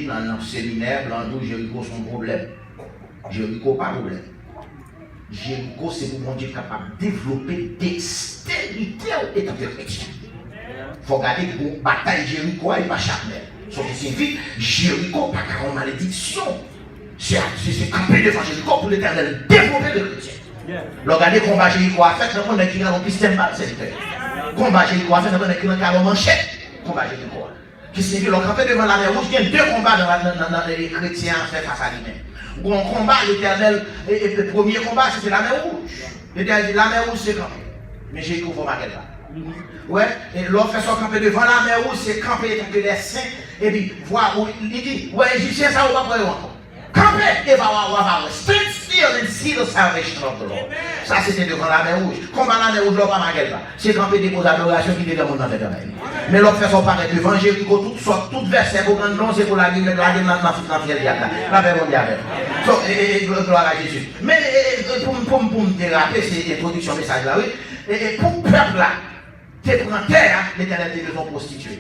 Dans le séminaire, blanc Jéricho, son problème. Jéricho, pas de problème. Jéricho, c'est pour mon Dieu capable de développer dextérité et de chrétien. Il faut regarder que la bataille Jéricho n'est pas charnelle. Ce qui signifie Jéricho, pas qu'une malédiction. C'est camper devant Jéricho pour l'Éternel développer le chrétien. Regardez le combat Jéricho a fait, on a écrit dans le système bas, c'est le combat Jéricho a fait, on a écrit dans le carreau manchette. Combat Jéricho. Qui signifie le camper devant la mer rouge, il y a deux combats dans les chrétiens face à lui-même. Un combat, l'Éternel, et le premier combat, c'était la mer rouge. L'Éternel dit la mer rouge, c'est camper. Mais Jéricho, il faut marquer là. Ouais, et l'autre fait son camper devant la mer rouge, c'est camper tant que les saints, et puis voir où il dit, ouais, Égyptien, ça va pas encore. Camper, et va stand still and see the salvation of the Lord. Ça, c'était devant la mer rouge. Combat la mer rouge, l'autre pas marqué là. C'est camper des adorations qui dégaient mon nom de Dieu. Mais l'autre fait son pareil devant Jéricho, tout verset, pour prendre non, c'est pour la gueule de la gueule dans la fiel diable. La paix mondiale. Gloire à Jésus. Mais pour me déraper, c'est l'introduction message là, oui. Et pour le peuple là, tu prends terre, l'Éternel te besoin prostituer.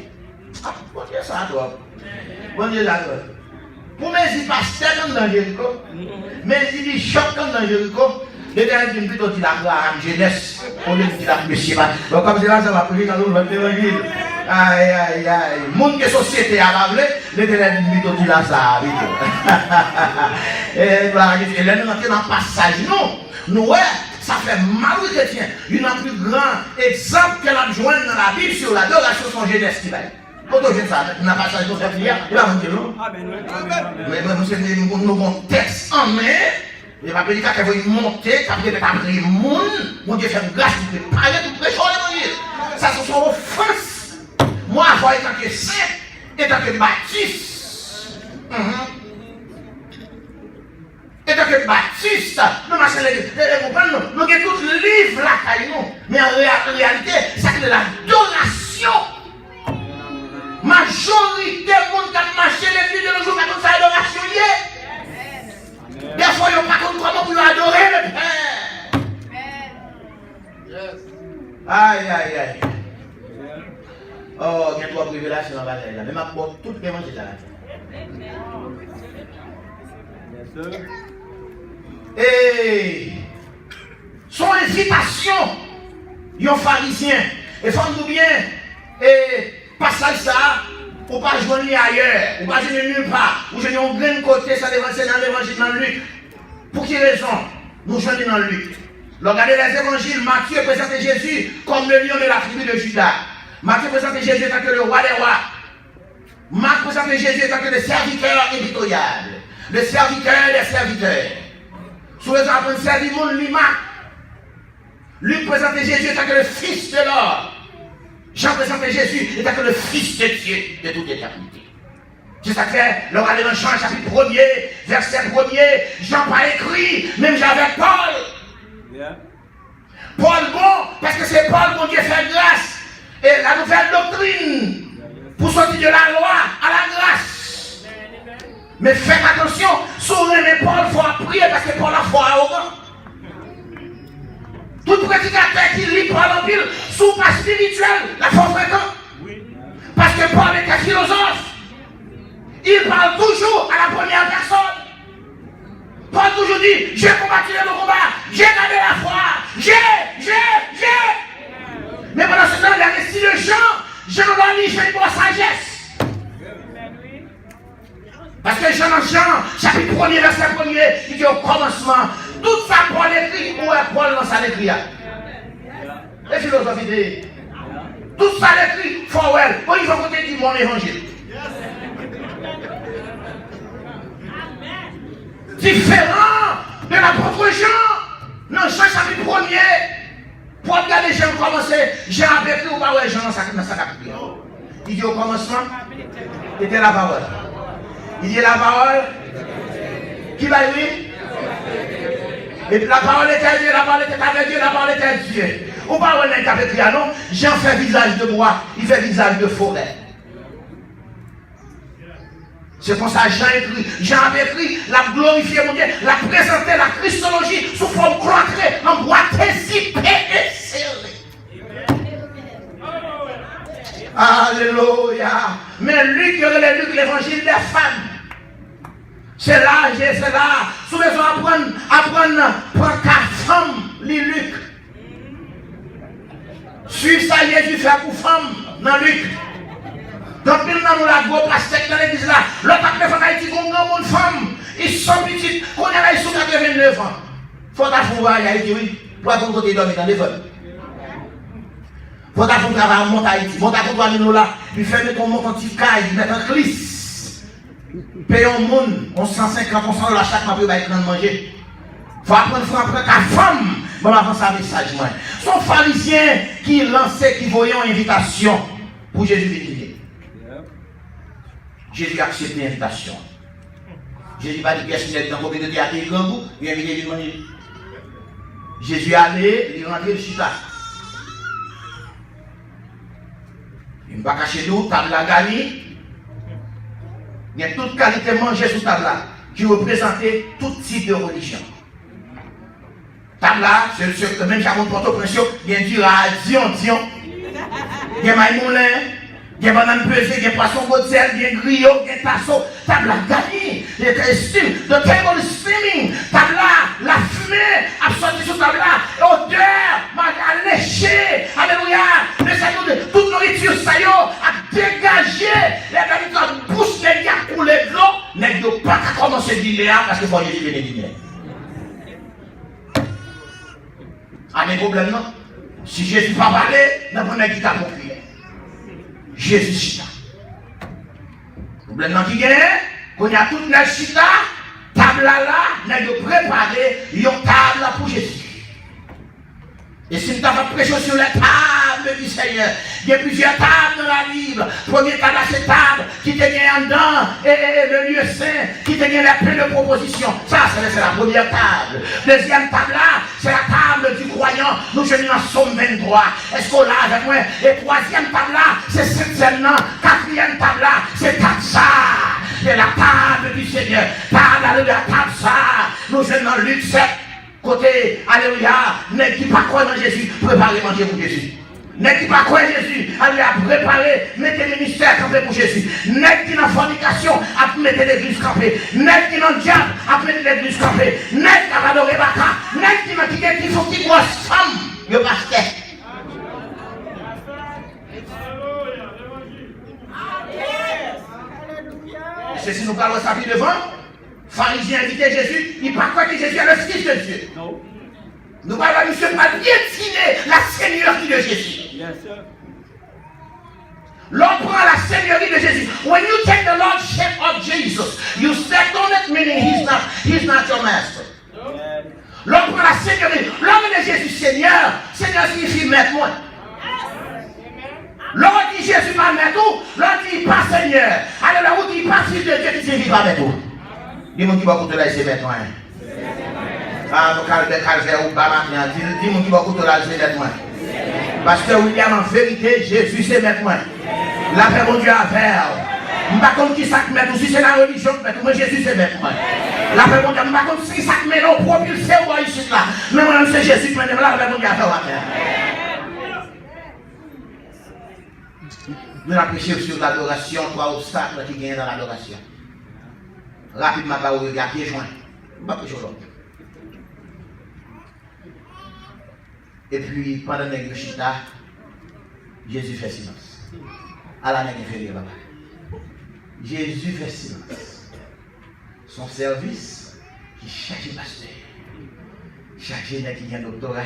Ah, bon Dieu, ça doit. Bon Dieu, ça doit. Pour mes y pasteur comme dans Jéricho, mais il dit choc comme dans Jéricho, l'Éternel dit plutôt qu'il a la jeunesse, au lieu de dire la monsieur. Donc comme c'est là, ça va prier dans l'évangile. Aïe, aïe, aïe. Monde que société a ravelé, l'Éternel dit plutôt qu'il a ça. Et là, nous rentrons dans le passage, non. Nous, ça fait mal aux chrétiens. Il y a un plus grand exemple qu'elle a joint dans la Bible sur l'adoration de son jeunesse qui va être. Quand on fait ça, on n'a pas changé de faire prière, il va me dire non. Mais nous avons un texte en main, il va dire qu'il va monter, qu'il va appeler le monde, mon Dieu fait grâce pour parler de prêcher l'évangile. Ça, ce sont offenses. Moi, avoir étant que saint, étant que baptiste. Étant que baptiste, nous marchons nous avons tout le livre là, mais en réalité, c'est de l'adoration. Majorité de monde qui a marché l'église de nos jours, quand on fait l'adoration, des fois, ils n'ont pas compris comment vous adorer le Père. Aïe, aïe, aïe. Oh, il y a trois révélations dans la bataille là. Mais ma porte, tout l'évangile là. Et son invitation, ils ont pharisiens. Et femme-nous bien, et passage ça, ou pas joindre ailleurs, ou pas joindre nulle part, ou joindre un grand côté, ça c'est dans l'évangile dans Luc. Pour quelle raison? Nous joignons dans Luc. Regardez les évangiles, Matthieu présente Jésus comme le lion de la tribu de Judas. Matthieu présente Jésus en tant que le roi des rois. Marc présente Jésus en tant que le serviteur impitoyable. Le serviteur des serviteurs. Sous les gens pour servir le monde, Marc. Luc présente Jésus en tant que le fils de l'homme. Jean présente Jésus en tant que le fils de Dieu de toute éternité. C'est ça que le roi dans Jean chapitre 1er, verset 1er, Jean pas écrit, même j'avais Paul. Yeah. Paul bon, parce que c'est Paul qu'on Dieu fait grâce. Et la nouvelle doctrine, pour sortir de la loi à la grâce. Mais faites attention, sur les Paul, il faut prier parce que Paul a foi arrogant. Tout prédicateur qui lit Paul en pile, sous pas spirituel, la foi fréquente. Parce que Paul était philosophe. Il parle toujours à la première personne. Paul toujours dit, j'ai combattu le combat, j'ai gardé la foi, j'ai. Mais pendant ce temps, il a resté de Jean va lire, j'ai une bonne sagesse. Parce que Jean, chapitre 1er, verset 1er, il dit au commencement, tout ça Paul écrit, où est Paul dans sa écrit? Les philosophes disent, tout ça l'écrit, forward, où ils vont côté du mon évangile. Différent de l'apôtre Jean, dans Jean chapitre 1er, pour regarder Jean commencer, Jean a écrit ou pas ouais Jean dans sa chapitre. Il dit au commencement, était la parole. Il dit la parole, qui va lui? Et la parole était Dieu, la parole était avec Dieu, la parole était Dieu. Ou pas ouais n'est avec lui, non? Jean fait visage de bois, il fait visage de forêt. C'est pour ça que Jean avait écrit, la glorifié mon Dieu, la présenté la Christologie sous forme cloîtrée, en bois équipé et scellé. Alléluia. Mais Luc, l'évangile des femmes. C'est là, c'est là. Sous les apprendre, prendre ta femme, les Luc. Suivre ça, Jésus fait pour femme, dans Luc. Donc, nous avons la gros pastèque dans l'église là. L'autre après, il dit qu'on a une femme. Ils sont petits, qu'on est là, ils sont 89 ans. Faut t'affronter, il dit oui. Pour avoir côté dormir dans les femmes. Faut t'affronter à Haïti. Monte à côté de là. Puis ferme ton montant de caille, mettre un clisse. Paye au monde, on 150, on 100 $ chaque mois pour être manger. Faut apprendre ta femme. Bon, avant ça, message, moi. Son pharisien qui lançait, qui voyait une invitation pour Jésus venir. Jésus a accepté l'invitation. Jésus n'a pas dit qu'est-ce qu'il est dans la communauté à il a invité lui manger. Jésus est allé, il est rentré le chita. Il ne va pas cacher nous, table à gagner. Il y a toute qualité manger sur table là, qui représentait tout type de religion. Table là, c'est même si on porte au prince, il y a du radion, il y a maïmoulin. Il y a banane pesée, il y a poisson botel, il y a griot, il y a tasso. Table à gagner, il y a steam, the table is steaming. Table là, la fumée a sorti sur table là, l'odeur m'a léché. Alléluia. Le Seigneur de toute nourriture, ça y est, a dégagé. Les habitants poussent les gars à couler de l'eau. N'est-ce pas commencer à dîner parce que faut Jésus venir dîner. Ah, mais problème non. Si Jésus ne va pas parler, n'a pas qui t'a confié. Jésus chita. Le problème qui gagne, qu'on a toute la chita, table là, n'a de préparer une table pour Jésus. Et si nous avons prêché sur la table du Seigneur, il y a plusieurs tables dans la Bible. Première table, c'est table qui tenait en dedans, et le lieu saint, qui tenait la pleine de propositions. Ça, c'est la première table. Deuxième table là, c'est la table du croyant. Nous sommes dans Somme 23. Est-ce qu'on l'a avec moi? Et troisième table là, c'est septième nan. Quatrième table là, c'est Tatsa. C'est la table du Seigneur. Table de la Tatsa. Nous sommes dans Luc 7. Côté, alléluia, n'est qui pas croire dans Jésus, préparez manger pour Jésus. N'est qui pas croire Jésus, alléluia, préparez, mettez le ministère campé pour Jésus. N'est qui dans fornication, à mettre l'église campée. N'est qui dans le diable, à mettre l'église campée. N'est qui à adorer Baka. N'est qui dans qui faut qu'il grosse femme, le pasteur. C'est si nous parlons de sa vie devant. Pharisien invité Jésus, il ne pas croire que Jésus est le Fils de Dieu. Non. Nous parlons de pas piétiner la seigneurie de Jésus. Yes, l'on prend la seigneurie de Jésus. When you take the lordship of Jesus, you step on it, meaning he's not your master. Yes. L'on prend la seigneurie. L'homme de Jésus, Seigneur, Seigneur signifie maître moi. L'on dit Jésus pas maître, l'on dit pas Seigneur. Alors l'on dit pas Fils de Dieu qui signifie pas maître. Dis-moi qui va coûter là, c'est maintenant. Ah, donc, Calvaire ou Bama, dis-moi qui va coûter là, c'est maintenant. Parce que William, en vérité, Jésus, c'est maintenant. La paix, mon Dieu, à faire. Je ne sais pas comme qui ça met, ou si c'est la religion, mais Jésus, c'est maintenant. La paix, mon Dieu, je ne sais pas comme si ça met, non, propulsé ou ici là. Mais moi, c'est Jésus, mais la paix, mon Dieu, à faire. Nous avons prêché sur l'adoration, trois obstacles qui gagnent dans l'adoration. Rapidement, par le regard qui est joint. Et puis, pendant le chita, Jésus fait silence. À la nègre fait papa. Jésus fait silence. Son service, qui cherche pasteur. Cherche qui a un doctorat,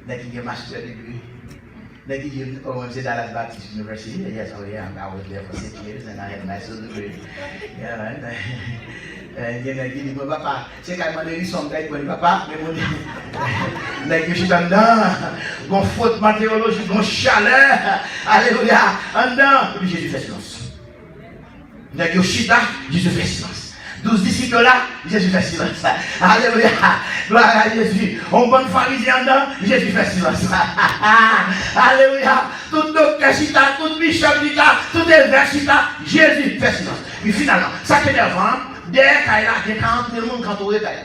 qui a un master degree. I went to Dallas Baptist University. Yes, oh yeah, I was there for 6 years and I had a master's degree. Yeah, right. And you know, il dit, papa, c'est quand même des sont d'ailleurs pour papa, mais mon Dieu, je suis dedans, gon faute matériologie, gon chaleur, alléluia, en dedans. Et puis Jésus fait silence. Nèg chita, Jésus fait silence. 12 disciples là, Jésus fait silence. Alléluia. Gloire à Jésus. On bon pharisien dedans, Jésus fait silence. Alléluia. Tout docteur chita, tout bishop chita, tout évêque chita, Jésus fait silence. Puis finalement, ça fait devant, derrière Kaila, il y a 40 000 personnes quand on est Kaila.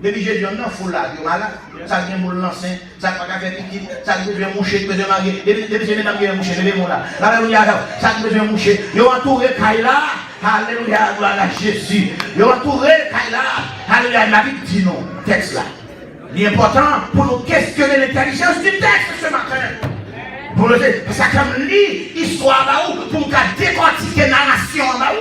Depuis Jésus, on a foule là, il y a malade, ça vient pour l'ancien, ça va pas faire petit, ça vient moucher, ça vient marier, depuis c'est mesdames qui viennent moucher, les démons là. Alléluia. Ça vient moucher. Ils ont entouré Kaila. Alléluia, gloire à Jésus. Il a entouré Kaila. Alléluia, la Bible dit non, texte là. L'important pour nous questionner l'intelligence du texte ce matin. Pour nous dire, parce que comme lit histoire là pour nous décortiquer la narration là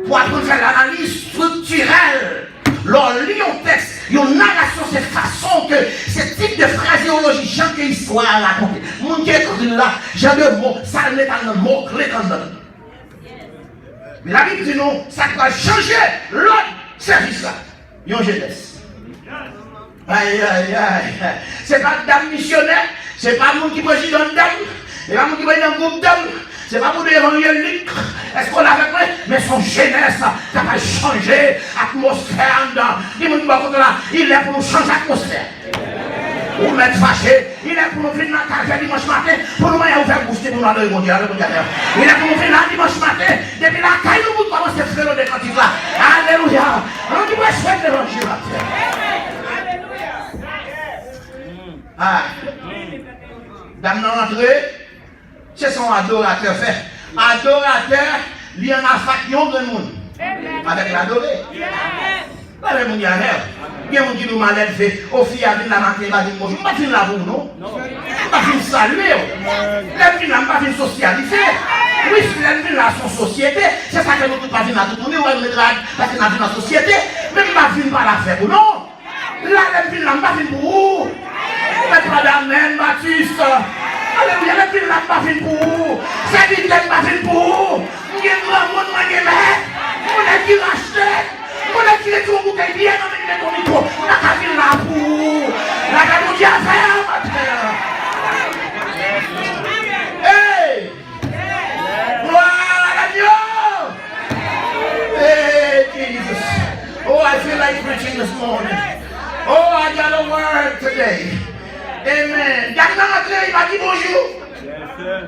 pour apprendre faire l'analyse structurelle. Lors lit un texte, une narration, cette façon que ce type de phraséologie, Jean que l'histoire raconte. Mon qui écrit là, Jean de mots, ça met dans le mot clé dans le. Mais la Bible dit non, ça doit changer l'autre service là. Yon jeunesse. Aïe, aïe, aïe. C'est pas dame missionnaire, c'est pas mon qui président dame, c'est pas mon qui président groupe dame. C'est pas pour des évangéliques, est-ce qu'on l'avait fait? Mais son jeunesse, ça va changer l'atmosphère dedans. Il est pour nous changer l'atmosphère. Ou mettre fâché, il est pour nous venir dans la café dimanche matin, pour nous ouvrir bouche pour nous aller au mondial. Il est pour nous venir là dimanche matin, depuis la caille, nous commençons à faire des cantiques là. Alléluia. On dit, moi, je fais l'évangile là. Ah. Dame dans l'entrée. C'est son adorateur fait. Adorateur, il y en a fait un grand monde. Avec l'adorer. Pas le monde y a l'air. Il y a des gens qui nous malades fait. Au fil de la matin, il va dire bonjour. Je ne vais pas venir là pour non. Je ne vais pas venir saluer. Je ne vais pas venir socialiser. Oui, si elle vient dans son société, c'est ça que nous ne pouvons pas venir dans tout le monde. Parce qu'on a vu dans la société. Mais je ne vais pas venir par la faire pour non. Là, elle vient là, je ne vais pas venir pour vous. Mais pas d'amen, Baptiste. Alléluia, le film n'a pas fait pour vous. C'est dit n'a pas fait pour vous. Il y a un grand monde, on a qui racheté. On a qui est tout le monde qui est bien, on a ton micro. On a qu'à venir là pour vous. La gare nous dit à faire, matin. Hey! Gloire à Dieu! Hey, Jesus. Oh, I feel like preaching this morning. Oh, I got a word today. Amen. Il m'a dit bonjour. Amen.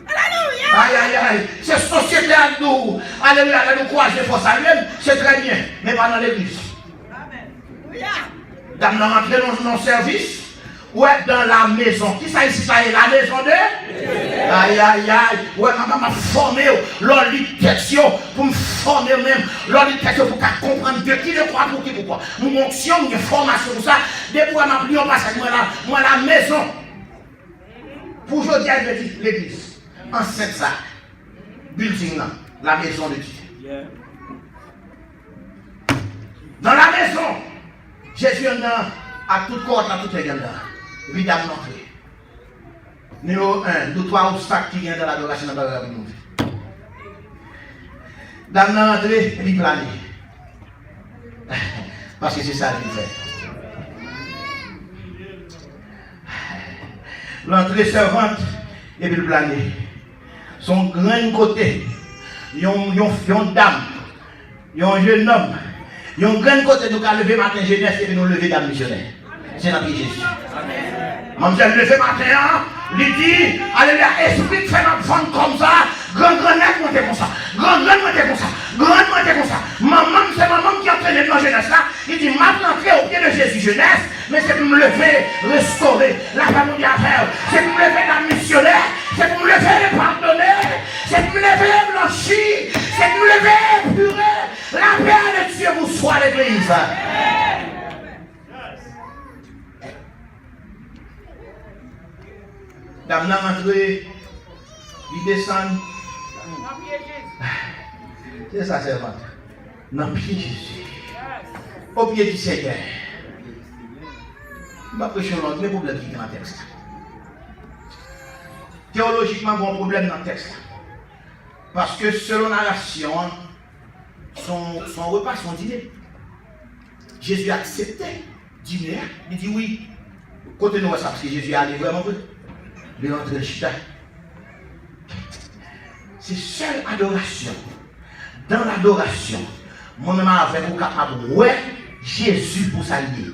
Alléluia. Aïe, aïe, aïe. C'est société à nous. Alléluia. Elle nous croise de force à lui-même. C'est très bien. Mais pas dans l'église. Amen. Dame n'a rentré dans nos services. Ouais, dans la maison. Qui ça ici, ça est la maison de? Aïe, aïe, aïe. Ouais, maman m'a formé. L'on lit texte pour me former même. L'on lit texte pour comprendre de qui je crois, pour qui, pourquoi. Mon onction, mon formation, tout ça. Depuis que je m'ai passé, moi, la maison. Pour je dire l'église. Enceinte ça. Building là. La maison de Dieu. Dans la maison. Jésus est à toute côte, à toute égale. Évidemment, l'entrée. Numéro 1, nous trois obstacles qui viennent dans l'adoration de la vie. Dans l'entrée, il plane. Parce que c'est ça qu'il fait. L'entrée servante, et puis le planer. Son grand côté, il y a une dame, il y a un jeune homme, il y a un grand côté, nous allons lever matin jeunesse et puis nous lever dame missionnaire. C'est notre Jésus. Maman, je lever matin, il dit, alléluia, esprit fait notre femme comme ça, grand net monter comme ça, grand monter comme ça, grand monter comme ça. Maman, c'est maman qui entraîne dans la jeunesse là, il dit, m'a entré au pied de Jésus jeunesse, mais c'est pour me lever, restaurer la famille à faire, c'est pour me lever dans missionnaire, c'est pour me lever pardonner, c'est pour me lever blanchir, c'est pour me lever purer. La paix de Dieu vous soit l'église. Dame n'a rentré, il descend. C'est ça, servante. Dans le pied de Jésus. Au pied du Seigneur. Je ne vais pas prêcher l'autre, mais problème qui est dans le texte. Théologiquement, il y a un problème dans le texte. Parce que selon la narration, son repas, son dîner, Jésus a accepté dîner. Il dit oui. Côté nous, ça, parce que Jésus a allé vraiment peu. Il est entré le chita. C'est seule adoration. Dans l'adoration, moi-même avec vous capable de ouais Jésus pour s'allier.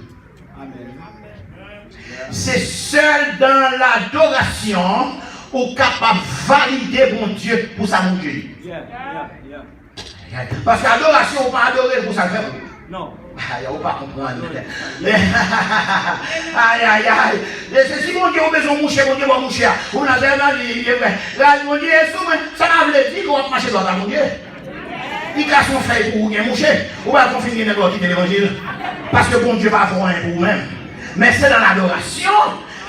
C'est seul dans l'adoration ou capable de valider mon Dieu pour sa mon Dieu. Parce que l'adoration, on ne peut pas adorer pour ça faire. Non. Aïe, on pas comprendre. Aïe, aïe, aïe. C'est si mon Dieu, on a besoin de moucher, mon Dieu, on va moucher. On a besoin de vie. Là, mon Dieu, ça n'a pas dit qu'on va marcher dans mon Dieu. Il casse son feuille pour vous moucher. On va confiner n'importe qui de l'évangile. Parce que bon Dieu va faire un pour vous-même. Mais c'est dans l'adoration.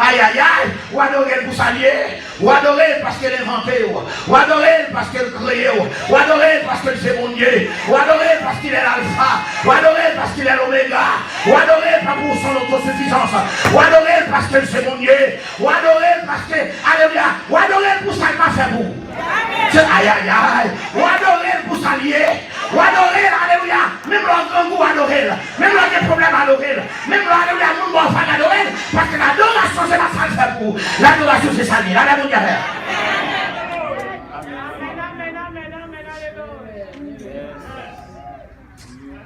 Aïe, aïe, aïe, ou adorer pour s'allier, ou adorer parce qu'elle est inventée, ou adorer parce qu'elle crée, ou adorer parce qu'elle c'est mon Dieu, ou adorer parce qu'il est l'alpha, ou adorer parce qu'il est l'oméga, ou adorer pas pour son autosuffisance, ou adorer parce qu'elle c'est mon Dieu, ou adorer parce que, alléluia, ou adorer pour ça qu'il m'a fait vous. Aïe, aïe, aïe, ou adorer pour s'allier, ou adorer, alléluia, même leur grand goût adorer, même leur des problèmes adorer, même leur, alléluia, nous ne pas adorer, parce que l'adoration c'est pas ça le fait pour. L'adoration c'est ça, là, la bonne affaire.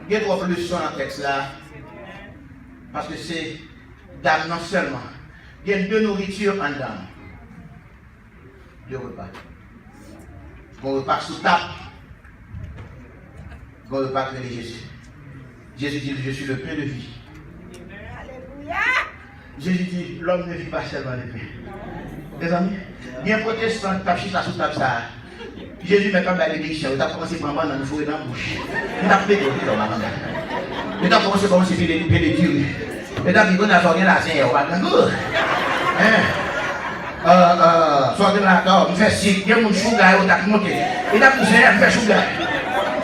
Il y a trois plus sur le texte là, parce que c'est d'âme non seulement. Il y a deux nourritures en dame. Deux repas. Un repas sous table. Un repas que Jésus. Jésus dit, je suis le pain de vie. Alléluia. Jésus dit, l'homme ne vit pas seulement de pain. Les amis, bien protestant, tu as chiffre sous table ça. Jésus met comme dans l'église, il a commencé par maman dans le fourré dans la bouche. Il a pété dans la maman. Il a commencé par manger des durs. Il a dit, on a sorti la scène, on va dans le goût. Sortez de la table, on fait si, il y a mon chouga, on a monté. Il a poussé, on fait chouga.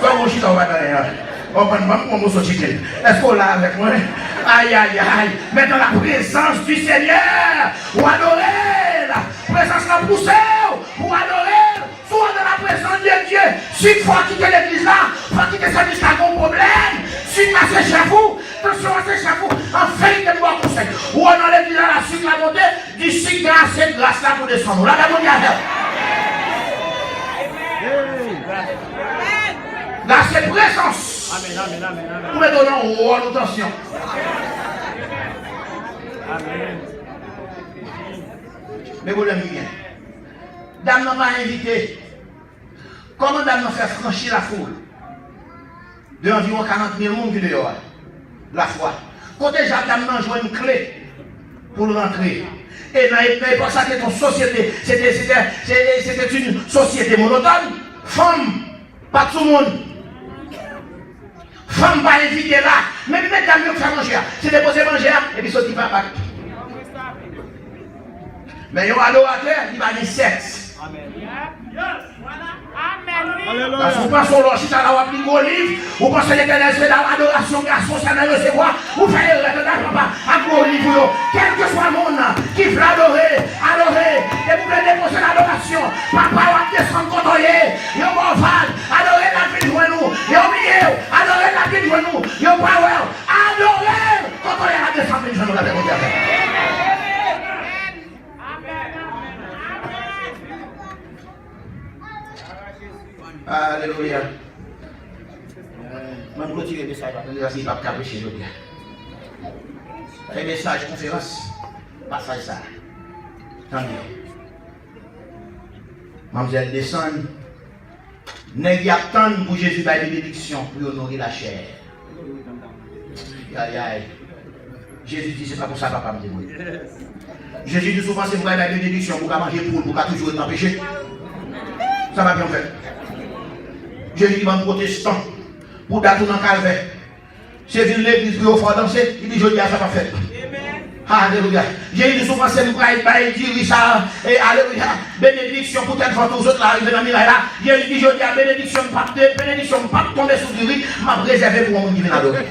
Soit mon chita, on va dans l'air. On va nous sortir. Est-ce qu'on l'a avec moi? Aïe, aïe, aïe. Mais dans la présence du Seigneur, ou adorer la présence de la poussée, ou adorer, soit dans la présence de Dieu. Si il faut quitter l'église là, il faut quitter cette église là, il y a un problème. Si il passe chez vous, attention à chez vous, en fait, il y a un conseil. Ou on a l'église là, la suite la montée, d'ici grâce et grâce là pour descendre. Là, la bonne affaire. Là, c'est présence. Amen, amen, amen, amen. Pour me donner un rôle d'attention. Amen. Mais vous l'aimez bien. Dame m'a invité. Comment Dame m'a fait franchir la foule? De environ 40 000 personnes qui dehors. La foi. Quand déjà Dame m'a joué une clé pour rentrer. Et dans pour ça que ton société, c'était une société monotone. Femme, pas tout le monde. Femme pas invité là, même les dames qui font manger, c'est déposer manger et puis sortir pas. Mais il y a un adorateur, il va dire sexe. Amen. Parce que vous pensez au logis, ça va appliquer au livre, vous pensez que l'éternel c'est dans l'adoration, garçon, ça va recevoir, vous faites le papa, à gros livre, quel que soit le monde qui veut adorer, et vous voulez déposer l'adoration, papa va descendre côtoyer, il va adorer la vie de nous, il va oublier, adorer la vie de nous, il va adorer, côtoyer la descendre de nous, la vie. Alléluia. Je vais clôturer le message parce que je ne vais pas cacher le gars. Un message, conférence, passage ça. Tant mieux. Mademoiselle descend. Nèg y attend pour Jésus par bénédiction pour honorer la chair. Aïe aïe. Jésus dit c'est pas pour ça papa me dit. Jésus dit souvent c'est pour la bénédiction pour manger pour toujours être empêché. Ça va bien faire. Jésus dit, mon protestant, pour dater dans le calvaire. C'est une l'église pour faire danser, il dit, je dis, ça va faire. Alléluia. Jésus dit, souvent, c'est pour il dit, Richard, et alléluia, bénédiction pour telle fois tous autres, là, arrivent dans le là. Jésus dit, je dis, bénédiction, pas tomber sous du riz, m'a réservé pour un monde qui vient adorer.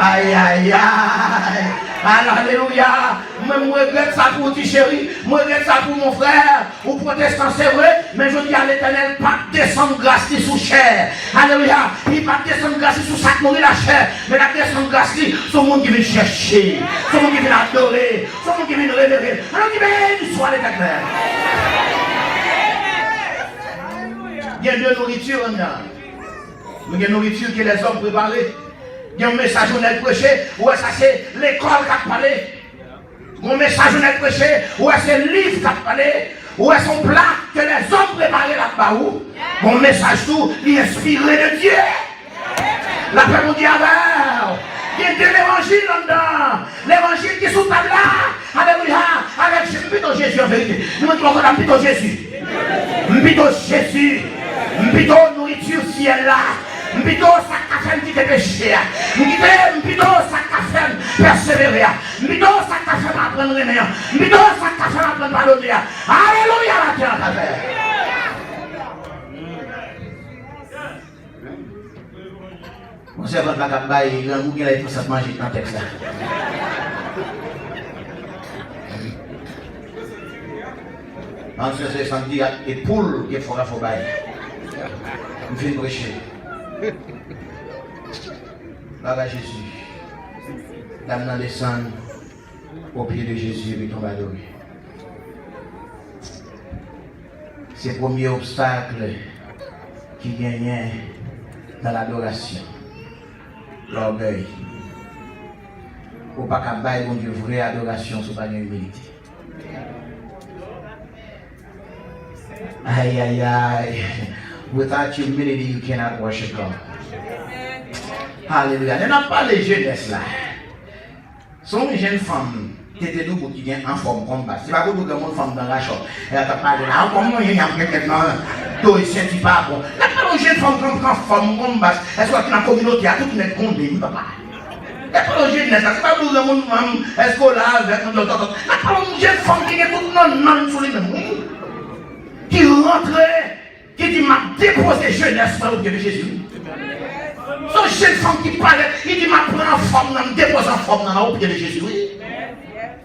Aïe, aïe, aïe. Alléluia. Moi, je regrette ça pour ti chéri, moi, je regrette ça pour mon frère, ou protestant, c'est vrai, mais je dis à l'éternel, pas descendre grâce ni sous chair. Alléluia. Il pas descendre grâce sous ça qui mourir la chair, mais la descendre grâce sur le monde qui vient chercher, sur le monde qui vient adorer, sur le monde qui vient révéler. Alors, qui vient soit l'éternel. Il y a deux nourritures en dedans. Il y a une nourriture que les hommes préparent. Il y a un message on est prêché, ou ça c'est l'école qui a parlé. Un message on est prêché, ou c'est le livre qui a parlé, ou c'est son plat que les hommes préparent là-bas. Mon message tout, il est inspiré de Dieu. La paix mondiale, Il y a de l'évangile là-dedans. L'évangile qui est sous table là. Alléluia. Avec plutôt Jésus en vérité. Nous mettons plutôt Jésus. Plutôt Jésus. Plutôt nourriture ciel là. Plutôt ça qu'a fait qui te péché. Plutôt ça qu'a fait persévérer. Plutôt ça qu'a fait apprendre rien. Plutôt ça qu'a fait apprendre pardonner. Alléluia la terre à terre. Mon servant va campagne, il a un goût qui a tout ça manger dans le texte là. En ce sens, on dit et poule qui fera faut bailler. On fait prêcher. Là, Jésus. Dame descend au pied de Jésus et tombe adorer. C'est le premier obstacle qui gagne dans l'adoration. L'orgueil. Ou pas qu'à bailler mon Dieu, vraie adoration sur pas une humilité. Aïe aïe aïe. Without humility, you cannot worship God. Alléluia. Je n'ai pas les jeunesses là. Sont les jeunes femmes qui étaient debout qui viennent en forme combat. C'est pas beaucoup de monde femme dans la chambre. Elle a parlé là. Comment il y a quelqu'un toi ici tu pas bon. La pas les jeunes femmes qui en forme combat. Est-ce que dans la communauté a tout qui est condamné papa. La pas les jeunesses là. C'est pas beaucoup de monde est-ce que là avec nous d'autres. La pas les jeunes femmes qui est tout non sur les mêmes. Qui rentrait qui dit m'a déposé jeunesse par le pied de Jésus. Son jeune femme qui parlait, il dit m'a pris en forme, m'a déposé en forme au pied de Jésus.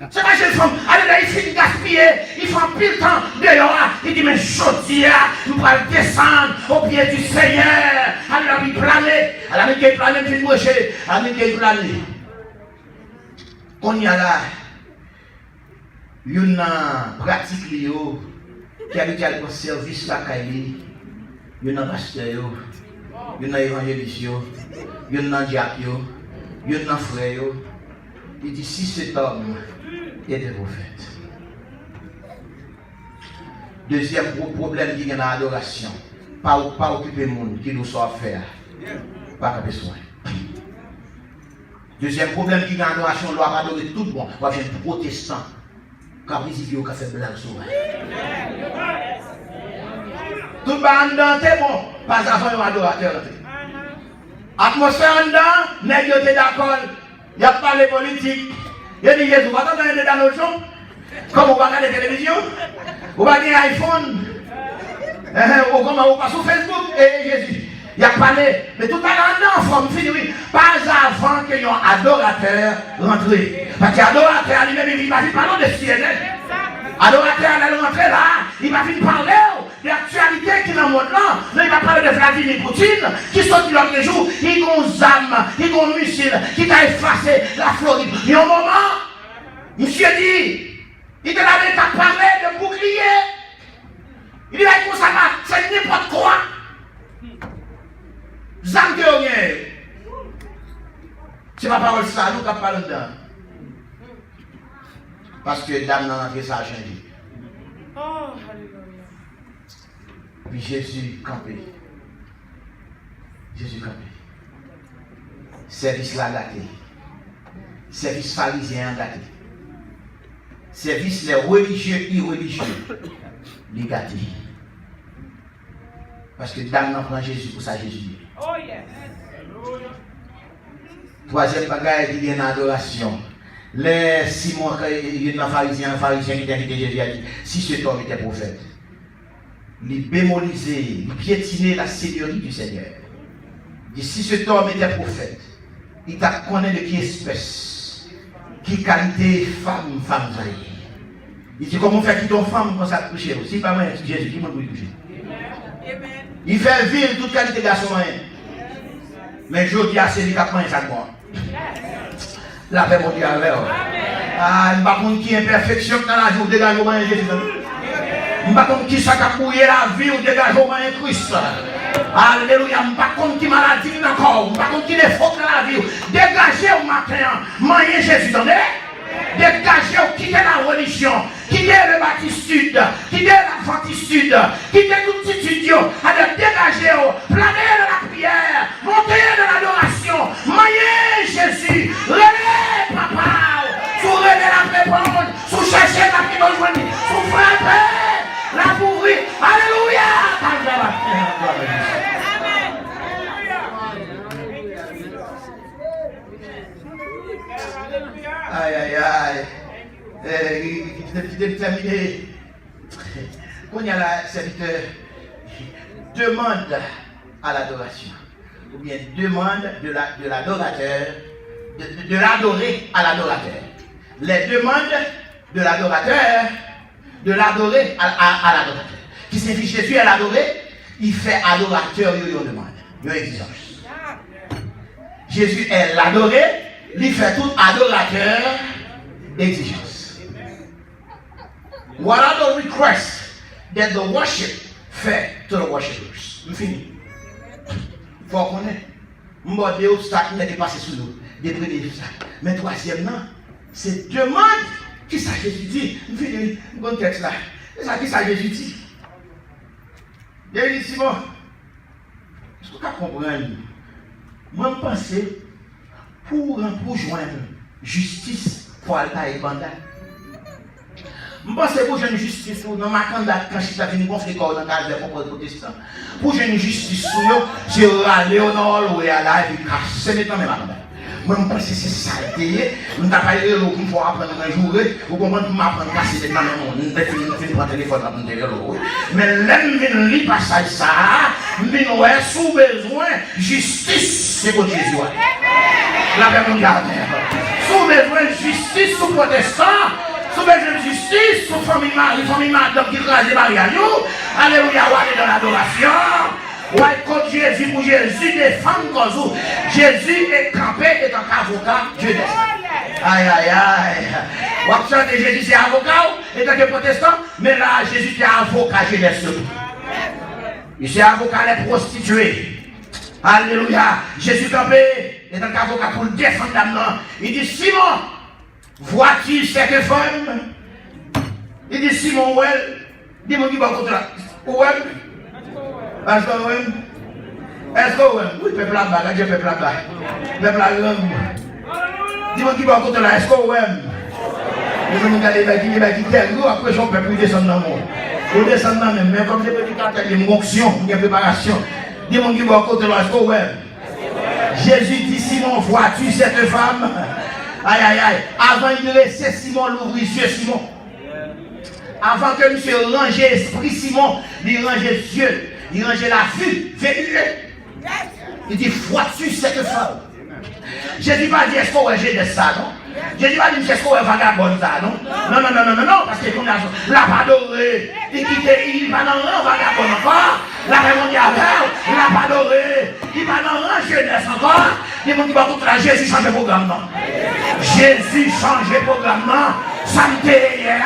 C'est pas jeune femme, allez là, il finit gaspiller, il fait un pile de temps dehors, il dit mais jodi, nous allons descendre au pied du Seigneur. Allez là, il planer, allez là, il planer, il finit marcher, allez là, il planer. On y a là, une pratique qui habite à le service la Kaili, il y a un pasteur, il y a un évangéliste, il y a un diacre, il y a un frère. Il dit si cet homme était prophète. Deuxième problème qui est dans l'adoration, pas occuper le monde qui nous soit faire, pas besoin. Deuxième problème qui est dans l'adoration, on doit adorer tout le monde, on va faire protestant. Car ici, il y a fait blague sur moi. Tout le monde est bon, pas avant un adorateur. Atmosphère en dedans, n'est-ce pas d'accord? Il n'y a pas de politique. Il dit Jésus, vous attendez dans notre chambre? Comme vous regardez la télévision? Vous regardez iPhone? Ou comme vous passez sur Facebook? Et Jésus, il a parlé. Mais tout le monde en forme, fini, pas avant que un adorateur rentre. Parce que l'adorateur lui-même, il va parler de ciel. L'adorateur allait rentrer là, il va venir parler de l'actualité qui est dans le monde là. Là, il va parler de Vladimir Poutine, qui sorti l'autre jour, il a une arme, il a un missile, qui a effacé la Floride. Il y a un moment, monsieur dit, il avait parlé de bouclier. Il dit, comme ça va, c'est n'importe quoi. Zam de rien. C'est ma parole ça, nous qui parlons dedans. Parce que dame n'a entré ça a changé. Oh, alléluia. Puis Jésus campé. Jésus campé. Service là gâté. Service pharisien gâté. Service les religieux irreligieux. Les gâtés. Parce que dame n'a prend Jésus pour ça Jésus. Oh yes. Troisième bagage qui vient dans l'adoration. Les Simon, il y a un pharisien qui a invité Jésus a dit si cet homme était prophète, il bémolisait, il piétinait la seigneurie du Seigneur. Il dit si cet homme était prophète, il t'a connaît de qui espèce, qui qualité femme. Il dit comment faire qui ton femme comme ça toucher aussi, pas moi, Jésus qui m'a touché. Il fait vivre toute qualité garçon. Mais je dis à celui qui a pris ça bon. La paix mon Dieu avec vous. Ah, je ne sais pas qui est imperfection dans la vie ou dégage au moyen Jésus. Je ne sais pas qui ça a bouillé la vie ou dégage au moyen Christ. Alléluia. Je ne sais pas qui maladie encore. Je ne sais pas qui défaut dans la vie. Dégagez au matin. Moyen Jésus. Dégagez ou quittez la religion. Quittez le baptiste, quittez l'adventiste, quittez tout petit studio. Allez dégager, planez de la prière, montez de l'adoration. Moyen Jésus. terminé. Quand il y a la serviteur, demande à l'adoration, ou bien demande de l'adorateur, de l'adorer à l'adorateur. Les demandes de l'adorateur, de l'adorer à l'adorateur. Qui signifie Jésus est l'adoré, il fait adorateur, il demande, il exigence. Jésus est l'adoré, il fait tout adorateur, exigence. What are the requests that the worship fait to the worshippers? Je finis. Il faut qu'on ait. M'borde obstacle n'est dépassé sous nous. Débris de ça. Mais troisièmement, c'est demande qui ça Jésus dit. Je finis. Bon texte là. C'est ça qui ça Jésus dit. Il dit Simon. Est-ce que vous comprenez? Moi je pense pour joindre justice pour Alta et Banda. Je pense que pour une justice, dans ma candidate, quand je suis venu conflit dans le cadre des protestants, pour une justice, c'est aller au nord, et à la vie, casser les temps, même à moi, je pense que c'est ça. Je ne pas aller au pour pouvoir apprendre un jour, vous comprenez, pour m'apprendre à casser les temps, je ne vais pas téléphone à mon téléphone. Mais l'homme vient lire passage ça, vient ouais, sous besoin, justice, c'est pour Jésus. La paix mondiale. Sous besoin, justice, sous protestant. Sous besoin de justice, sous famille madame qui crase les mariages, alléluia, ou aller dans l'adoration, ou aller contre Jésus pour Jésus défendre cause. Jésus est campé et tant qu'avocat, Dieu descend. Aïe aïe aïe. Ou chanter Jésus c'est avocat et tant que protestant, mais là Jésus c'est avocat, Dieu descend. Il c'est avocat les prostituées. Alléluia. Jésus campé et tant qu'avocat pour le défendre d'âme. Il dit Simon. Vois-tu cette femme? Il dit Simon, well, dis-moi qui va contre là. Well, est-ce que well? Est-ce que well? Oui, peuple là-bas, là, Dieu peuple là-bas. Peuple là-bas. Dis-moi qui va contre là, est-ce que well? Je vais me garder qui tel jour, après son peuple descend dans le monde. Vous descendez dans le même, mais comme je peux dire, il y a une onction, il y a une préparation. Dis-moi qui va contre là, est-ce que well? Jésus dit Simon, vois-tu cette femme? Aïe aïe aïe, avant il laissait Simon l'ouvrir yeux Simon. Avant que monsieur range l'esprit Simon, il range les yeux, il range la vue, il dit, vois-tu cette femme? Je ne dis pas dire est-ce qu'on est de ça, non? Je ne dis pas dire est-ce qu'on est vagabond ça, non? Non, parce que comme la pas adoré, il va dans un vagabond encore, la répondu avec, la pas adoré, il va dans un jeunesse encore, il m'a dit, bah, contre la Jésus change le programme, non? Jésus change le programme, non? Ça me dit hier,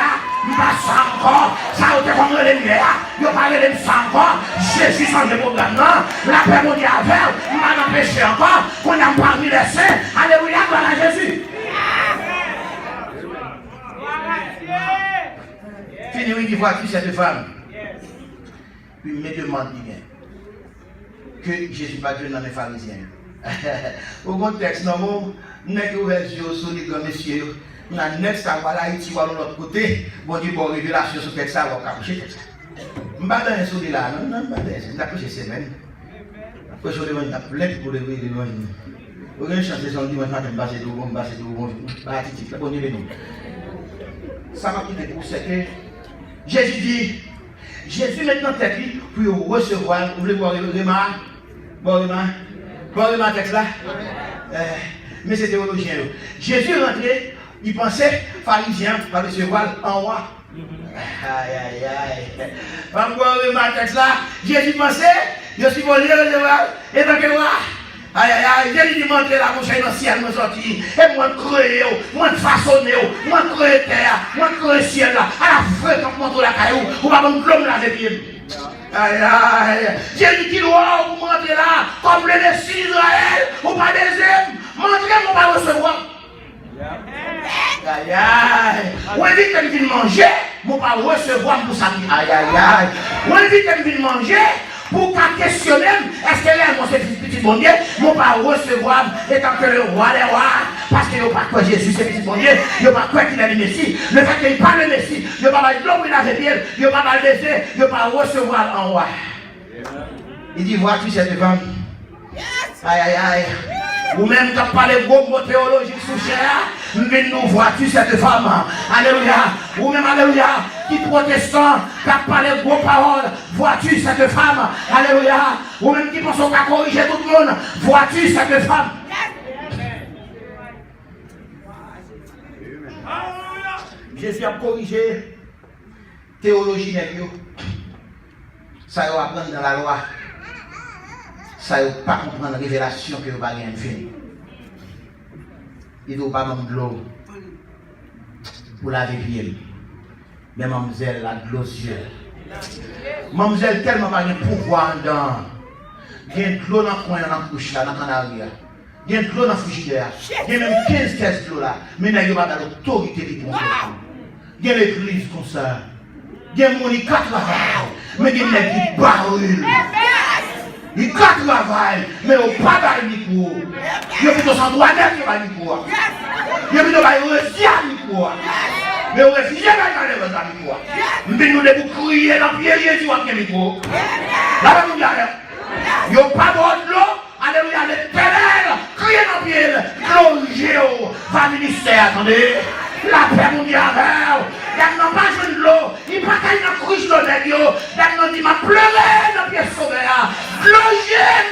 il passe encore, ça a été comme le hier, il a parlé de ça encore, Jésus change le programme, non? La paix mondiale avec, il m'a empêché encore, qu'on a parmi les saints, alléluia, gloire à Jésus. Fini, oui, vois-tu cette femme? Puis me demande bien que Jésus pas Dieu dans les pharisiens. Au contexte, non, n'est que ouvert sur les grands messieurs. On a next à voir Haïti ou à l'autre côté. Bon Dieu, bon révélation sur texte ça, on va cacher texte. Je ne vais pas dans un souris là, non, je ne vais pas dans un souris là, je sais même. Après, je vais vous plaît pour le révéler. Vous avez chanté son dimanche matin, je vais vous bon Dieu, bon. Ça m'a quitté pour ce que Jésus dit, Jésus maintenant tête pour recevoir, vous voulez voir remarque? Bon remarque texte là? Mais c'est théologien. Jésus est rentré, il pensait, pharisien, va recevoir en roi. Aïe aïe aïe. Pas voir remarque texte là? Jésus pensait, je suis volé le roi, et dans quel roi? Aïe aïe aïe, j'ai dit montrer la bouche dans le ciel, me sorti, et moi créé, moi façonné, moi créé terre, moi créé ciel là, à la feuille quand on montre la caillou, ou pas comme l'homme là des pieds. Aïe aïe, j'ai dit qu'il doit vous montrer là, comme le Messie d'Israël, ou pas deuxième, montrez mon pas recevoir. Aïe aïe, on dit qu'elle vient manger, mon pas recevoir pour ça. Aïe aïe aïe, on dit qu'elle vient manger. Pour qu'à questionner, est-ce qu'elle est mon petit bon Dieu, mon pas recevoir étant que le roi des rois, parce qu'il n'y a pas quoi Jésus, c'est petit bon Dieu, il n'y a pas quoi qu'il a le Messie, le fait qu'il parle le Messie, il n'y a pas de l'homme il a fait bien, il n'y a pas de baiser, il n'y a pas recevoir en roi. Il dit, vois-tu cette femme? Aïe aïe aïe. Ou même quand parlez gros mots théologiques sous chair, Mais nous vois-tu cette femme, alléluia, ou même alléluia, qui protestant, qui a parlé de gros paroles, vois-tu cette femme, alléluia, ou même qui pense qu'on va corriger tout le monde, vois-tu cette femme. Jésus a corrigé théologie même. Ça va apprendre dans la loi. Ça va pas comprendre la révélation que vous avez infini. Il ne doit pas même de l'eau pour laver pied. Mais mademoiselle a de l'eau sur elle. Mademoiselle tellement pas de pouvoir dans. Il y a de l'eau dans le coin, dans la couche là, dans le canaria. Il y a de l'eau dans le frigidaire. Il y a même 15 caisses d'eau là. Mais il n'y a pas d'autorité qui prend. Il y a l'église comme ça. Il y a mon qui travaille. Mais il y a des qui brûlent. Il travaille, mais il n'a pas de micro. Il y a plutôt sans droit d'être qui va micro. Il y a plutôt un réfugié à micro. Mais le réfugié va aller dans le micro. Mais nous devons crier dans le pied Jésus avec le micro. Là, nous disons, il n'y a pas de l'eau. Alléluia, l'éternel, criez dans le pied. L'eau Géo va ministère, attendez. La paix mondiale. Il n'a pas joué de l'eau. Il n'a pas qu'à une couche d'eau de l'eau. Il m'a pleuré dans le pied sauveur. L'eau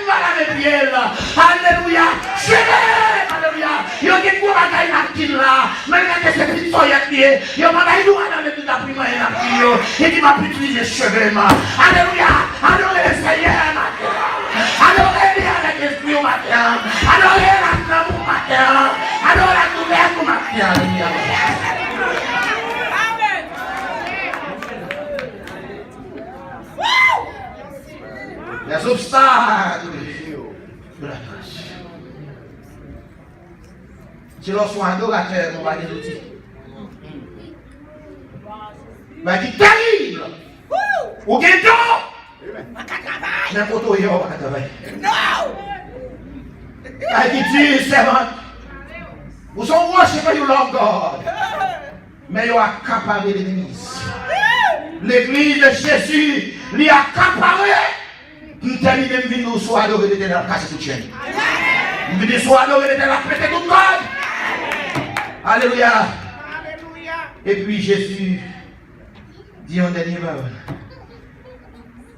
va laver les pieds. Alléluia. Chérie, alléluia. Il y a des coups à gagner la petite là. Mais il y a des petites soyez pieds. Il y a des gens dans les petites primaires et la petite. Il dit m'a pu utiliser les cheveux. Alléluia. Adorez le Seigneur. Adorez avec l'esprit au matin. Adorez la femme au matin. Adorez la nouvelle au matin. Les obstacles de la grâce. Si l'on soit adorateur, on va des outils. Mais qui terrible! Ou bien n'importe où il y a un travail. Non! Qui dit, servant, vous sont worshiping you love God. Mais ils ont accaparé l'église. L'église de Jésus, lui a accaparé. Nous terminons de nous soit adoré de la casse toute chaîne. Nous venons soit adoré de la pété toute code. Alléluia. Et puis Jésus dit en dernier parole.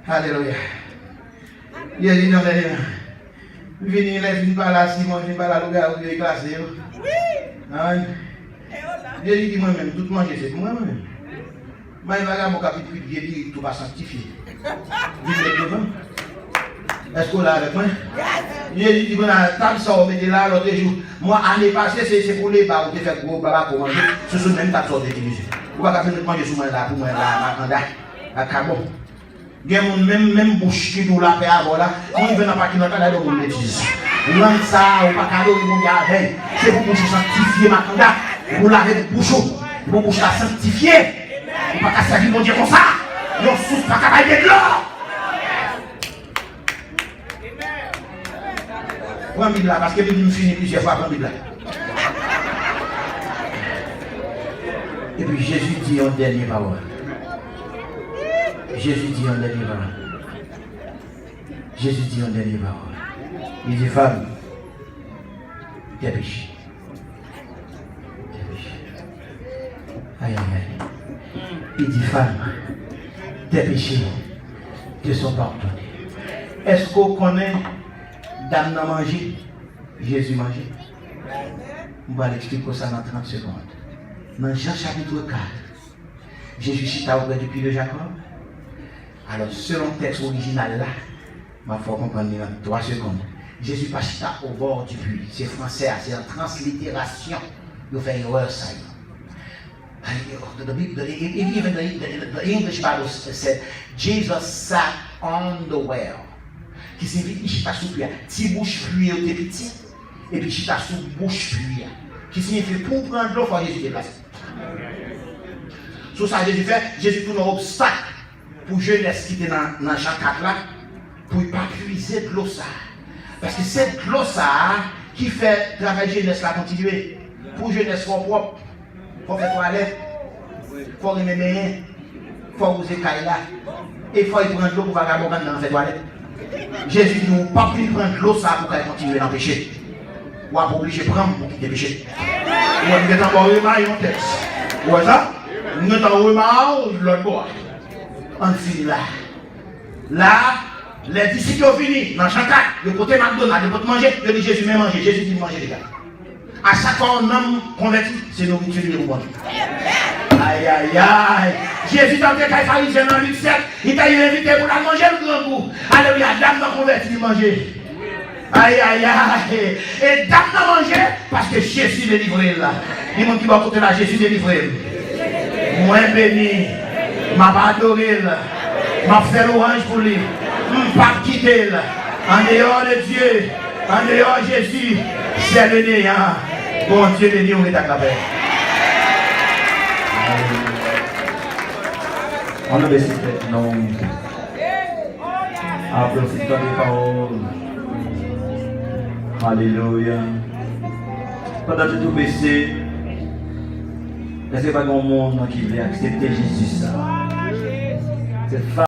Alléluia. Il a dit dans dernier. Venez là, venez par là, Simon, venez par là, le gars, vous avez classé. Oui. Il a dit moi-même, tout manger, c'est moi-même. Moi, il va avoir mon capitaine, il dit tout va sanctifier. Vivez devant. Est-ce qu'on l'a avec moi? Il a dit, la table sort, mettez là l'autre jour. Moi, l'année passée, c'est pour les bas, vous avez fait gros baba pour manger. Ce sont même table sort d'utilisé. Vous ne pouvez pas faire manger sous moi là, pour moi là, à Carbon. Il y a même bouche qui nous l'a fait avant là. Quand il vient dans le parking, il y a des gens qui l'utilisent. L'homme ça, ou pas cadeau, ils vont dire avec. C'est pour bouche sanctifier ma canda. Vous l'avez de bouche. Pour bouche la sanctifier. Ou pas qu'à servir mon Dieu comme ça. Ils ne souffrent pas qu'à bailler de l'eau. Prends Bible là, parce que Bible me finit plusieurs fois, prends Bible là. Et puis Jésus dit en dernier parole. Jésus dit en dernier parole. Jésus dit en dernier parole. Il dit, femme, t'es péché. T'es péché. Aïe, aïe, aïe. Il dit, femme, tes péchés te sont pardonnés. Est-ce qu'on connaît Dame n'a mangé? Jésus mangeait. On va l'expliquer ça dans 30 secondes. Dans Jean chapitre 4, Jésus chita auprès du puits de Jacob. Alors, selon le texte original là, il faut comprendre dans 3 secondes. Jésus pas chita au bord du puits. C'est français, c'est en translittération. Il fait une erreur ça. Even the English Bible said, Jesus sat on the well. Qui signifie qu'il chita sous puits. Si bouche puits était petit, et puis chita sous bouche puits. Qui signifie pour prendre l'eau, il faut Jésus déplacer. Sur ça, Jésus fait, Jésus tourne un obstacle pour jeunesse qui était dans Jean 4 là, pour ne pas puiser de l'eau ça. Parce que c'est de l'eau ça qui fait travail jeunesse là continuer. Pour jeunesse propre, il faut faire toilette, il faut remédier, il faut user caille là. Et il faut prendre l'eau pour vagabond dans faire toilette. Jésus dit, nous ne pouvons pas prendre l'eau ça pour continuer dans le péché. ou à obligé de prendre pour quitter le péché. Ou on est encore remarqué un texte. Ou ça? On est encore remarqué l'autre bois. On finit là. Là, les disciples ont fini. Dans chaque cas, le côté McDonald's, le côté manger, je dis Jésus m'a mangé. Jésus dit manger les gars. À chaque fois un homme converti, c'est nourriture de l'homme. Aïe aïe aïe. Jésus t'a dit qu'il pharisien dans Luc 7, il t'a invité pour la manger le grand goût. Alléluia, dame n'a converti de manger. Aïe aïe aïe. Et dame n'a mangé parce que Jésus délivré là. Les gens qui vont côté là, Jésus délivré. Moi béni, m'a pas adoré là. M'a fait l'orange pour lui. M'a pas quitté là. En dehors de Dieu, en dehors de Jésus, c'est le néant. Bon Dieu béni, on est à la paix. On a baissé tête, non. Applaudissez toi les paroles. Alléluia. Pendant que tout baissé, est-ce qu'il n'y a pas grand monde qui veut accepter Jésus ça? Cette femme